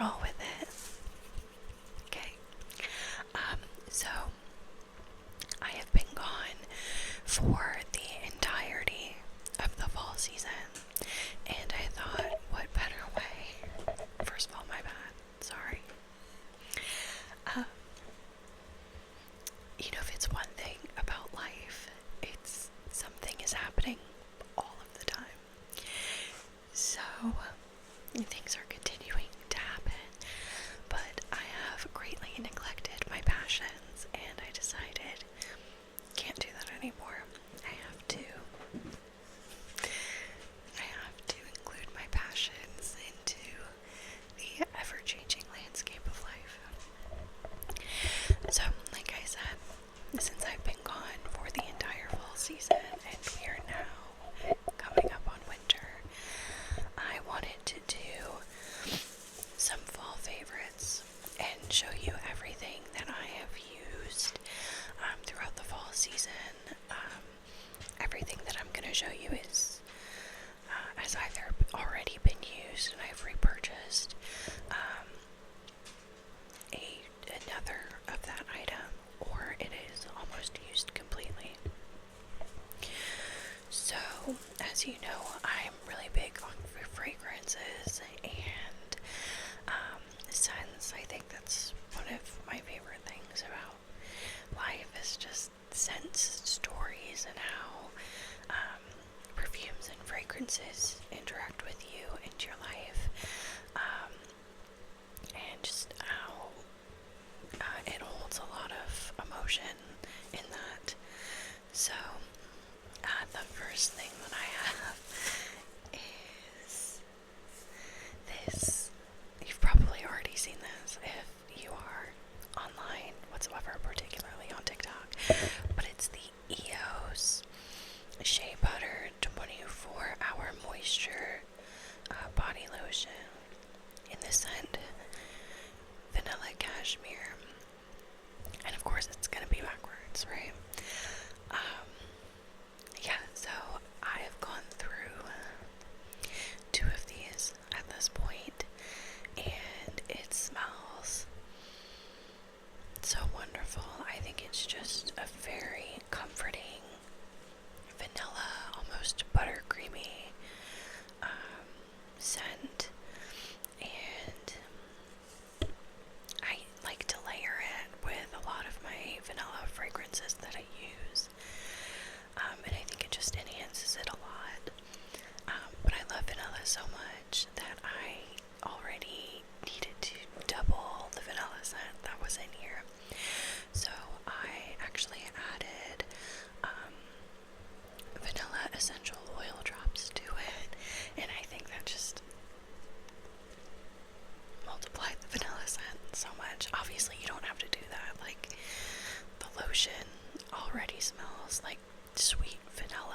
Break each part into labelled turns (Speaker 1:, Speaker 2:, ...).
Speaker 1: roll with it. Okay. So I have been gone for the entirety of the fall season, and I thought, what better way? First of all, my bad. Sorry. If it's one thing about life, it's something is happening all of the time. So things are continuing to happen, but I have greatly neglected my passions, and I decided can't do that anymore. I have to include my passions into the ever-changing landscape of life. So, like I said, since I've been gone for the entire fall season, and we are now coming up on winter, I wanted to do some fall favorites and show you everything that I have used throughout the fall season. Everything that I'm going to show you has either already been used and I've repurchased another of that item, or it is almost used completely. So, as you know, I'm really big on fragrances and scents. I think that's one of my favorite things about life is just scents, stories, and how perfumes and fragrances interact with you and your life, and just how it holds a lot of emotion in that. So, the first thing that I have is this. You've probably already seen this if you are online whatsoever, particularly on TikTok, but it's the EOS Shea Butter 24-Hour Moisture Body Lotion in the scent Vanilla Cashmere. And of course it's gonna be backwards, right? Yeah, so I have gone through 2 of these at this point, and it smells so wonderful. I think it's just a very comforting vanilla, almost buttercreamy scent, and I like to layer it with a lot of my vanilla fragrances that I use, and I think it just enhances it a lot. But I love vanilla so much that I already needed to double the vanilla scent that was in here. So I actually added vanilla essential oil drops to it, and I think that just multiplied the vanilla scent so much. Obviously you don't have to do that, like the lotion already smells like sweet vanilla.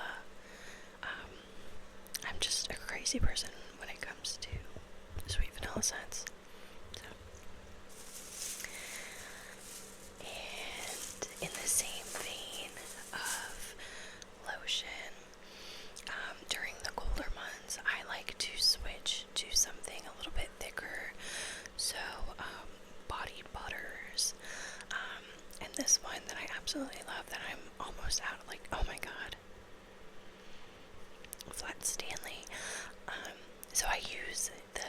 Speaker 1: I'm just a crazy person when it comes to sweet vanilla scents. And in the same vein of lotion, during the colder months, I like to switch to something a little bit thicker. So, body butters. And this one that I absolutely love that I'm almost out of, like, oh my god. Flat Stanley. So I use the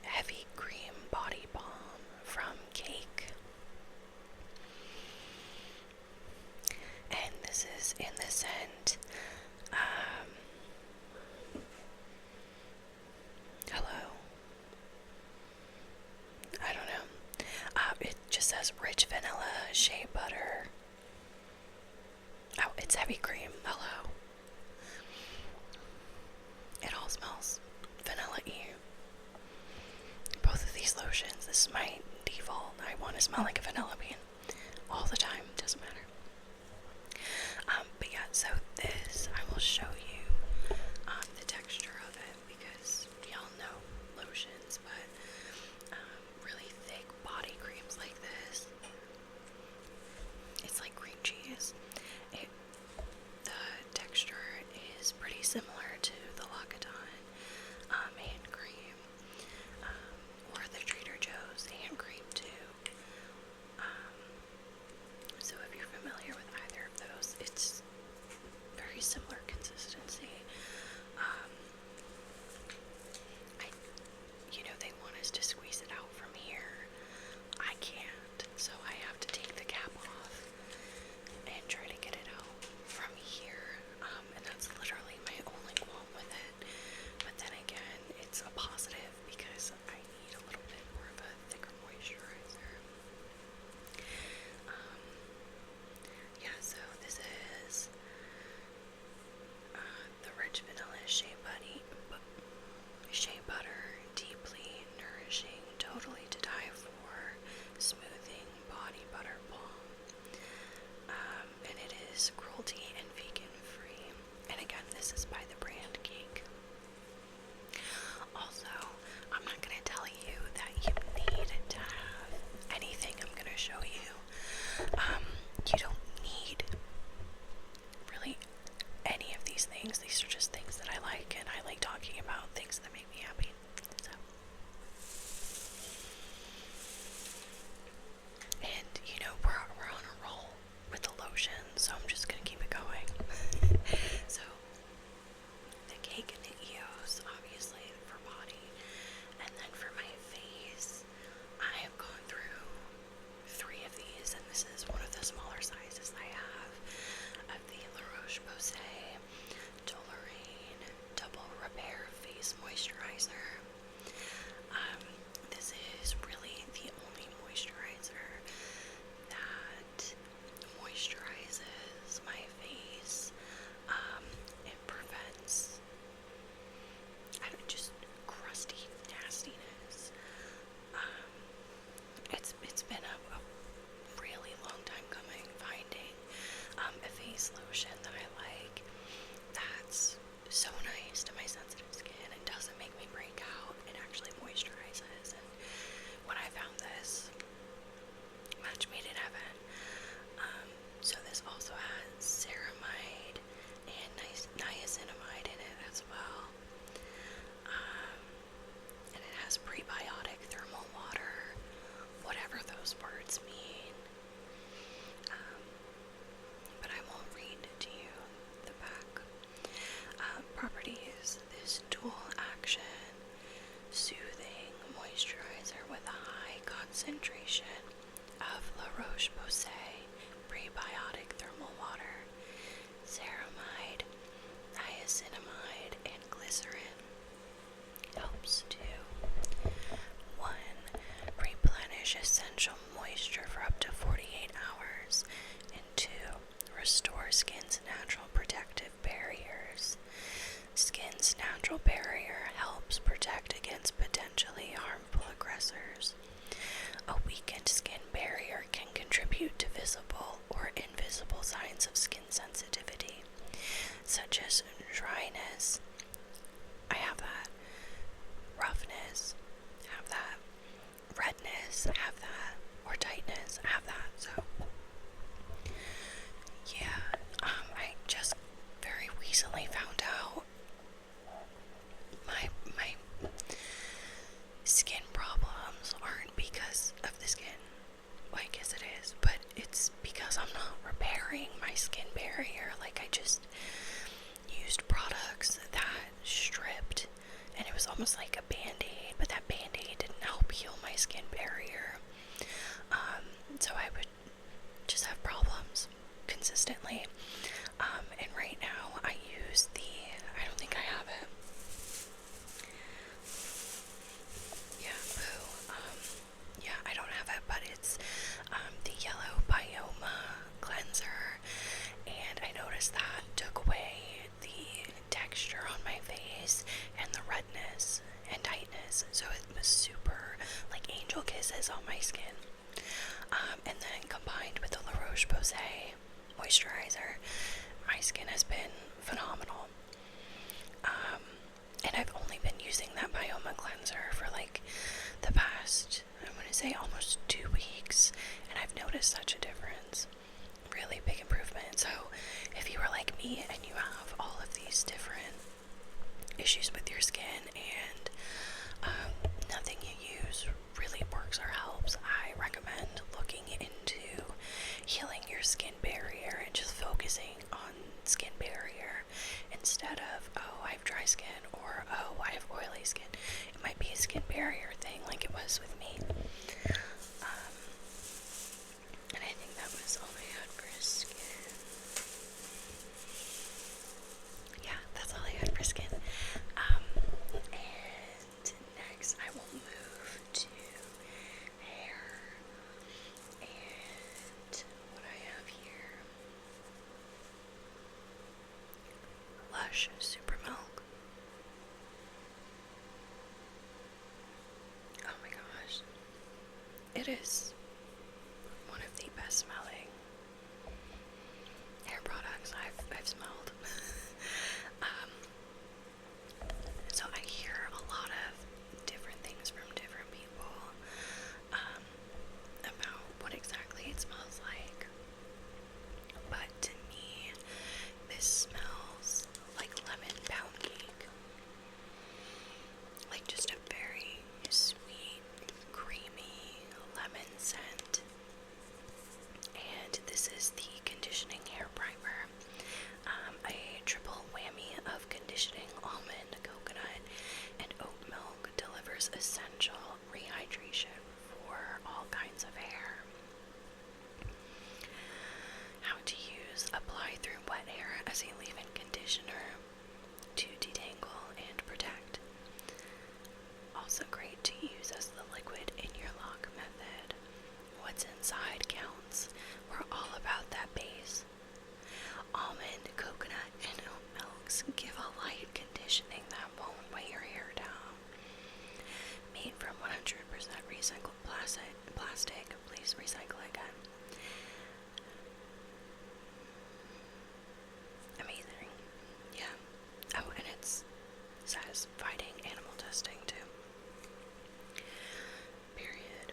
Speaker 1: heavy cream body balm from Cake. And this is in the scent, hello. I don't know. It just says rich vanilla shea butter. Oh, it's heavy cream. Hello. It all smells vanilla-y. Both of these lotions, this is my default. I want to smell like a vanilla bean all the time. Doesn't matter. But yeah, so this, I will show you the texture of it, because y'all know lotions, but really thick body creams like this, it's like cream cheese. The texture is pretty similar to the L'Occitane hand cream or the Trader Joe's concentration of La Roche-Posay prebiotic thermal water, ceramide, niacinamide, and glycerin. Helps to 1. Replenish essential moisture for up to 48 hours, and 2. Restore skin's natural protective barriers. Skin's natural barrier helps protect against potentially harmful aggressors. A weakened skin barrier can contribute to visible or invisible signs of skin sensitivity, such as dryness, I have that, roughness, have that, redness, have that, or tightness, have that. So yeah, I just very recently found out my skin problems aren't because of the skin. Well, I guess it is, but it's because I'm not repairing my skin barrier. Like, I just used products that stripped, and it was almost like a band-aid, but that band-aid didn't help heal my skin barrier. So I would just have problems consistently. And right now I use I don't think I have it. Yeah, yeah, I don't have it, but it's the Yellow Bioma cleanser, and I noticed that took away the texture on my face and the redness and tightness, so it was super like angel kisses on my skin. And then combined with the La Roche-Posay moisturizer, my skin has been phenomenal. And I've only been using that Bioma cleanser for like the past, I'm going to say almost 2 weeks, and I've noticed such a difference. Really big improvement. So if you are like me and you have all of these different issues with your skin and nothing you use really works or helps, I recommend looking into healing your skin barrier and just focusing on skin barrier instead of, oh, I have dry skin, or oh, I have oily skin. It might be a skin barrier thing like it was with me. And I think that was all I had for skin. Yeah, that's all I had for skin. And next I will move to hair. And what I have here, Lush Super Milk. Oh my gosh. It is one of the best smelling hair products I've smelled. So I hear a lot of different things from different people about what exactly it smells like. But to me, this smells like lemon pound cake. Like just a very sweet, creamy lemon scent. And this is the conditioning hair primer. A triple whammy of conditioning almond, coconut, and oat milk delivers essential rehydration for all kinds of hair. How to use: apply through wet hair as a leave-in conditioner to detangle and protect. Also great to use as the liquid in your lock method. What's inside counts. We're all about that base. Almond, coconut, and oat milks give a light conditioning that won't weigh your hair down. Made from 100% recycled plastic, please recycle again. Amazing. Yeah. Oh, and it's says fighting animal testing too. Period.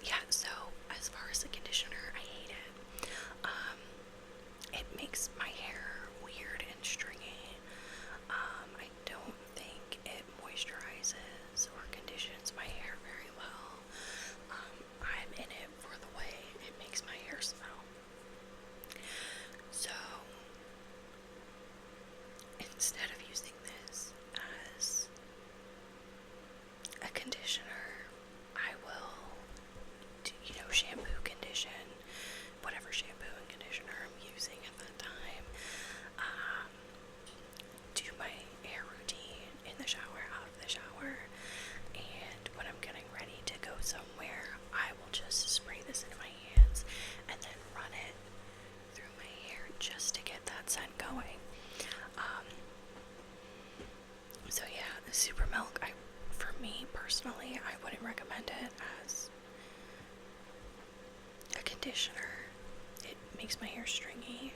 Speaker 1: Yeah, so as far as the conditioner, I hate it. It makes my hair weird and stringy. I don't think it moisturizes or conditions my hair very well. I'm in it super milk, for me personally, I wouldn't recommend it as a conditioner. It makes my hair stringy,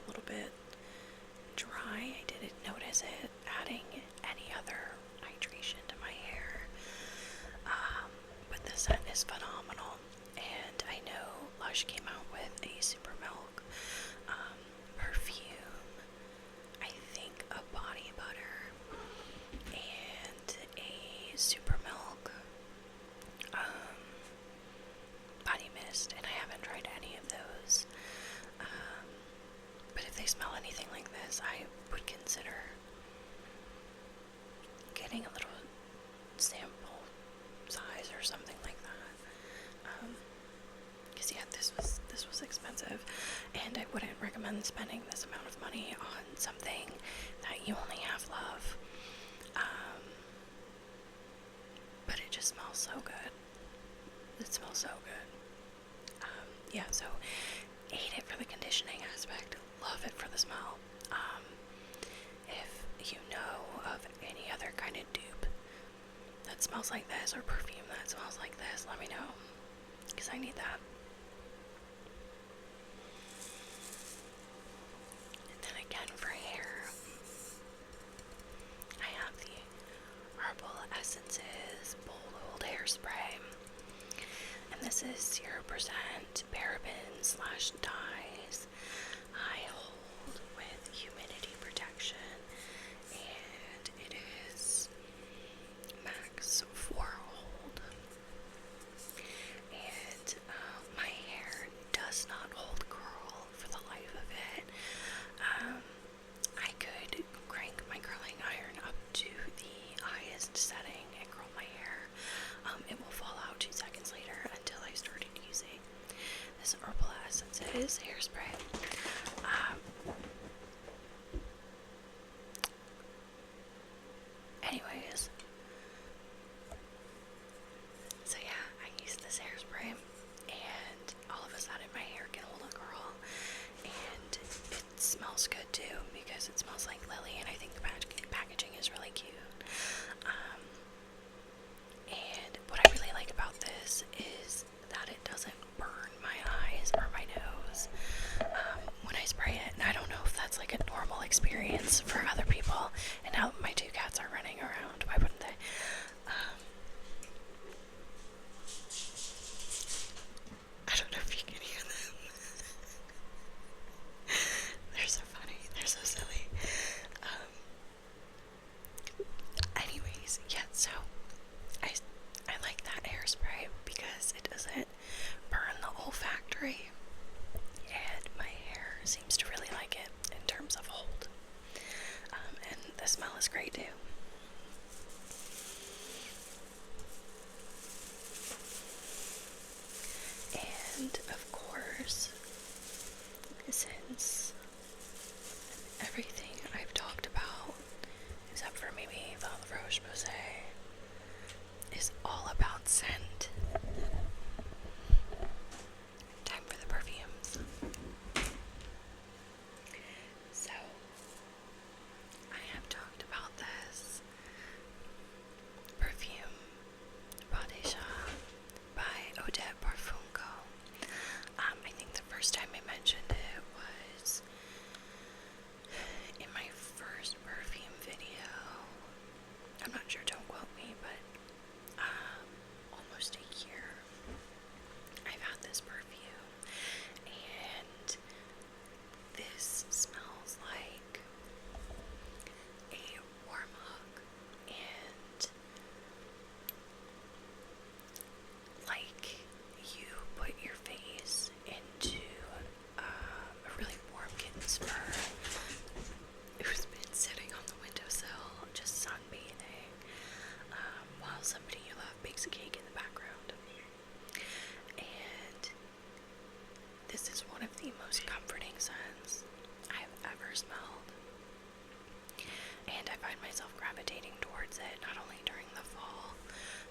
Speaker 1: a little bit dry. I didn't notice it adding any other hydration to my hair. But the scent is phenomenal. And I know Lush came out with a super milk perfume, I think a body butter, and a super milk body mist, and I haven't tried any of those. But if they smell anything like this, I would consider getting a little sample size or something like that. Because yeah, this was expensive, and I wouldn't recommend spending this amount of money on something that you only half love. But it just smells so good. It smells so good. Yeah, so hate it for the conditioning aspect, love it for the smell. If you know of any other kind of dupe that smells like this, or perfume that smells like this, let me know, because I need that. And then again, for hair, I have the Herbal Essences Bold Hold Hairspray, and this is 0% paraben/dyes, high hold with humidity protection, and it is max 4 hold. And my hair does not hold curl for the life of it. I could crank my curling iron up to the highest setting and curl my hair. It will fall out 2 seconds later until I started using this Herbal Essences hairspray. Anyways, so yeah, I use this hairspray, and all of a sudden my hair can hold a curl, and it smells good too, because it smells like lily, and I think the packaging is really cute. And what I really like about this is that it doesn't burn my eyes or my nose when I spray it, and I don't know if that's like a normal experience for other people. And now my 2 cats are running around, why wouldn't they? I don't know if you can hear them. They're so funny, they're so silly. Anyways, yeah, so I like that hairspray because it doesn't burn the olfactory, and my hair seems to really like it in terms of hold. And the smell is great too. And of course, since everything I've talked about, except for maybe the Roche-Posay, is all about scent, time for the perfumes. So, I have talked about this perfume, Baudeja by Eau de Parfum Co. I think the first time I mentioned it was in my first perfume video. I'm not sure, don't quote me, but almost a year I've had this perfume, and this smells like a warm hug, and like you put your face into a really warm kitten's fur who's been sitting on the windowsill just sunbathing while somebody you love bakes a cake in the background. And this is one of the most comforting scents I've ever smelled, and I find myself gravitating towards it not only during the fall,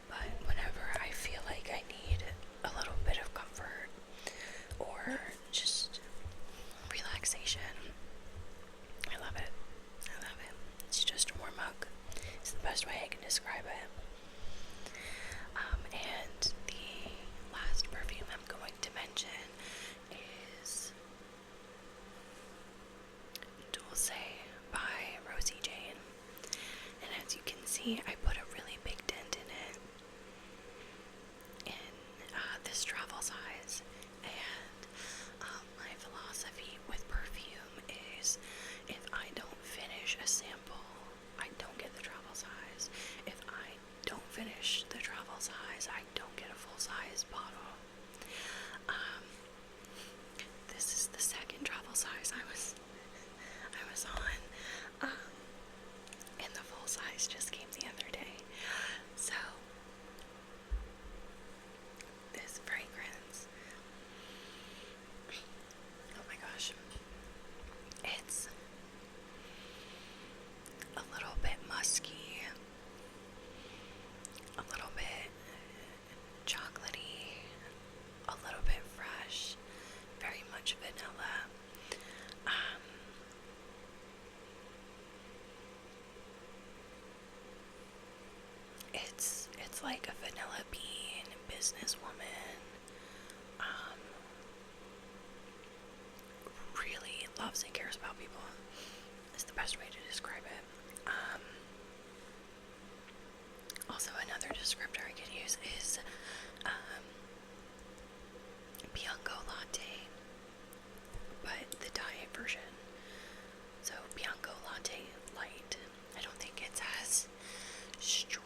Speaker 1: but whenever I feel like I need a little bit of comfort or just relaxation. I love it. I love it. It's just a warm hug. It's the best way I can describe describe it. And the last perfume I'm going to mention is Dulce by Rosie Jane. And as you can see, I put a really big dent in it in this travel size. And my philosophy with perfume is if I don't finish a sample, I don't get the travel size. If I don't finish the travel size, I don't get a full size bottle. This is the second travel size I was on, and the full size just came the other day. So this fragrance, oh my gosh, it's a little bit musky, a little bit chocolatey, a little bit fresh, very much vanilla. It's like a vanilla bean businesswoman. Really loves and cares about people. Is the best way to describe it. Also, another descriptor I could use is Bianco Latte, but the diet version. So Bianco Latte Light. I don't think it's as strong.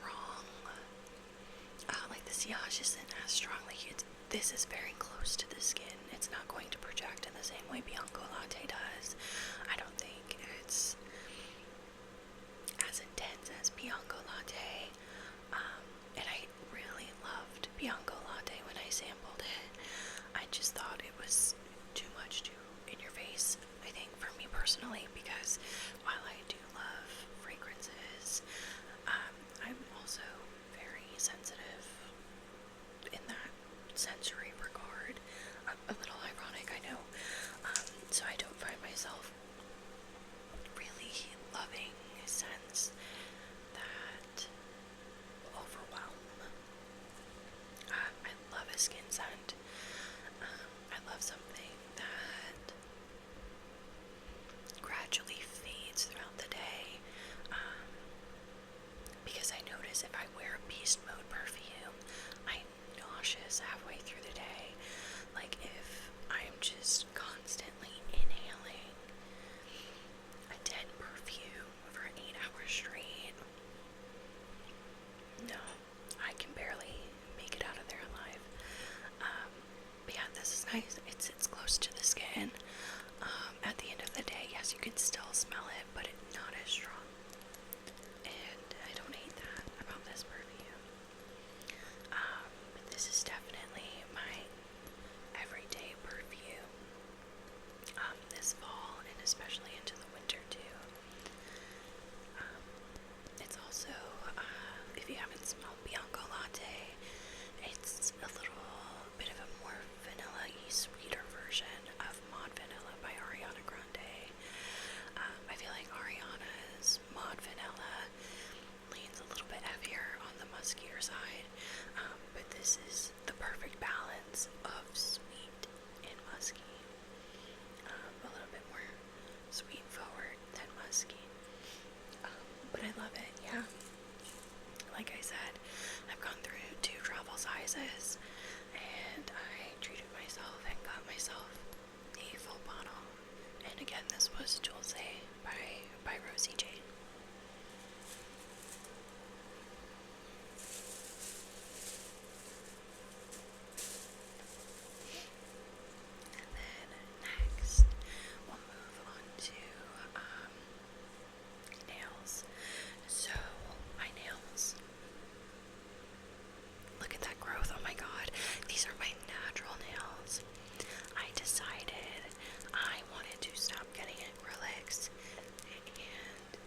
Speaker 1: Like the sillage isn't as strong. Like this is very close to the skin. It's not going to project in the same way Bianco Latte does. I don't think it's as intense as Bianco Latte. And I really loved Bianco Latte when I sampled it. I just thought it was too much too in your face, I think, for me personally, because while I do love fragrances, I'm also very sensitive in that sensory regard. A little ironic, I know. So I don't find myself really loving scents that overwhelm. I love a skin scent. I love something that gradually fades throughout the day. Because I notice if I wear a beast mode perfume, I'm nauseous halfway through the day. Like if I'm just constantly inhaling a dead perfume for 8 hours straight, no, I can barely make it out of there alive. But yeah, this is nice. It sits close to the skin. At the end of the day, yes, you can still smell it, but it's not as strong. And I don't hate that about this perfume. But this is definitely my everyday perfume. This fall and especially into the winter too. It's also, if you haven't smelled Bianco Latte, it's a little bit of a more vanilla-y, sweeter version of Mod Vanilla by Ariana Grande. I feel like Ariana's Mod Vanilla leans a little bit heavier on the muskier side, but this is the perfect balance of sweet and musky. A little bit more sweet forward than musky. But I love it, yeah. Like I said, I've gone through 2 travel sizes, and I treated myself and got myself a full bottle. And again, this was Dulce by Rosie Jane. And then next, we'll move on to nails. So my nails, look at that growth. Oh my god, these are my natural nails. I decided I wanted to stop getting acrylics, and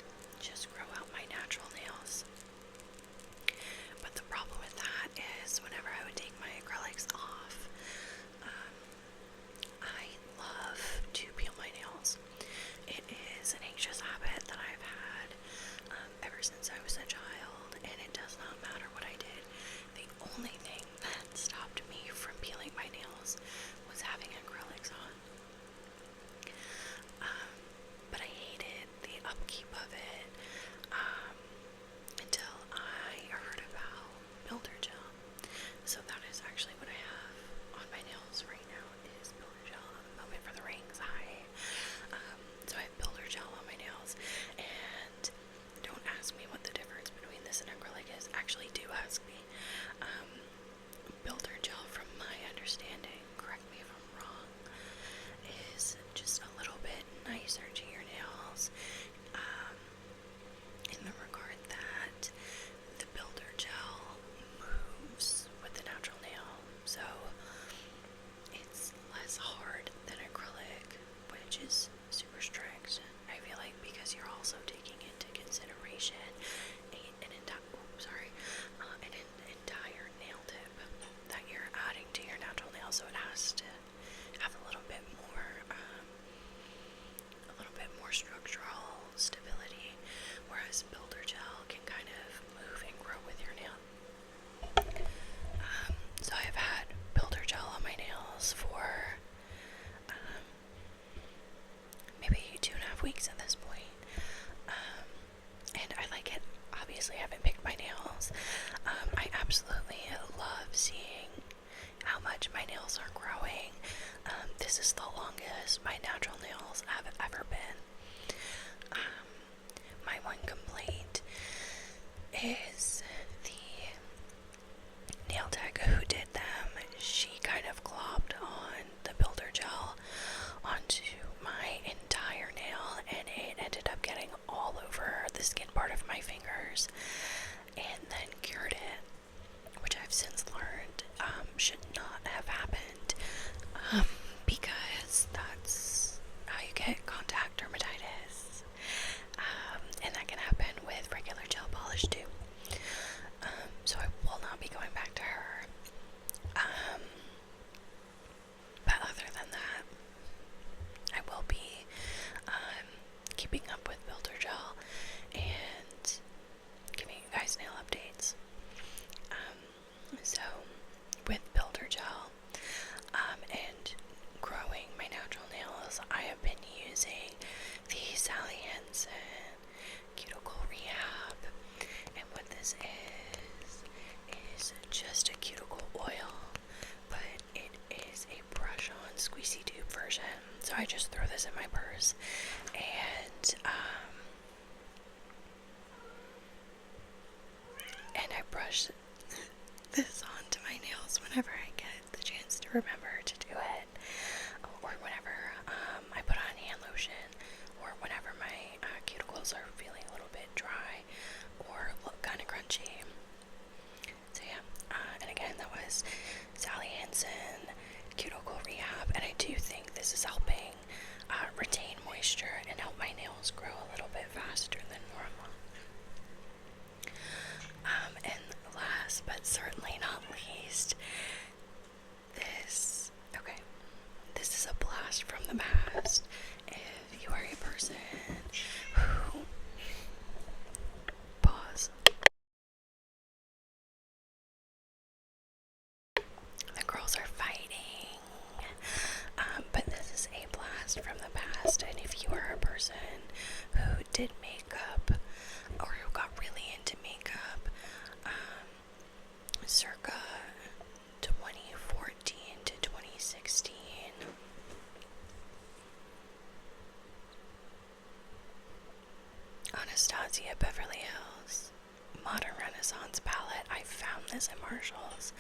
Speaker 1: 5 weeks at this point. And I like it. Obviously, I haven't picked my nails. I absolutely love seeing how much my nails are growing. This is the longest my natural nails have ever been. My one complaint is the nail tech who did them. She kind of globbed on the builder gel onto my entire nail, and it ended up getting all over the skin part of my fingers, and then cured it, which I've since learned should not have happened, because that's how you get contact dermatitis, and that can happen with regular gel polish too. So I will not be going back to her. But other than that, I will be keeping up with Builder Gel and giving you guys nail updates. So with Builder Gel and growing my natural nails, I have been using the Sally Hansen Cuticle Rehab, and what this is just a cuticle oil, but it is a brush-on squeezy tube version. So I just throw this in my purse, and I brush this onto my nails whenever I get the chance to remember to do it, or whenever I put on hand lotion, or whenever my cuticles are feeling a little bit dry or look kind of crunchy. So yeah, and again, that was Sally Hansen Cuticle Rehab, and I do think this is helping retain moisture and help my nails grow a little bit faster than normal. And last but certainly not least, this is a blast from the past. If you are a person who, pause, the girls are fighting, but this is a blast from the past, and if you are a person who did makeup, or who got really into makeup, circa 2014 to 2016, Anastasia Beverly Hills Modern Renaissance palette. I found this at Marshall's,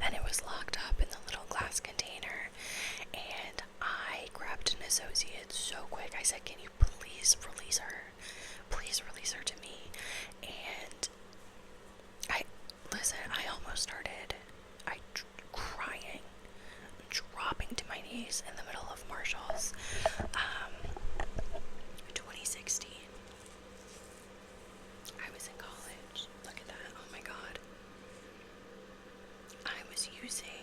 Speaker 1: and it was locked up in the little glass container, and I grabbed an associate so quick. I said, can you please release her? Please release her to me. And I almost started crying, dropping to my knees in the middle of Marshall's. 2016. I was in college. Look at that. Oh my god. I was using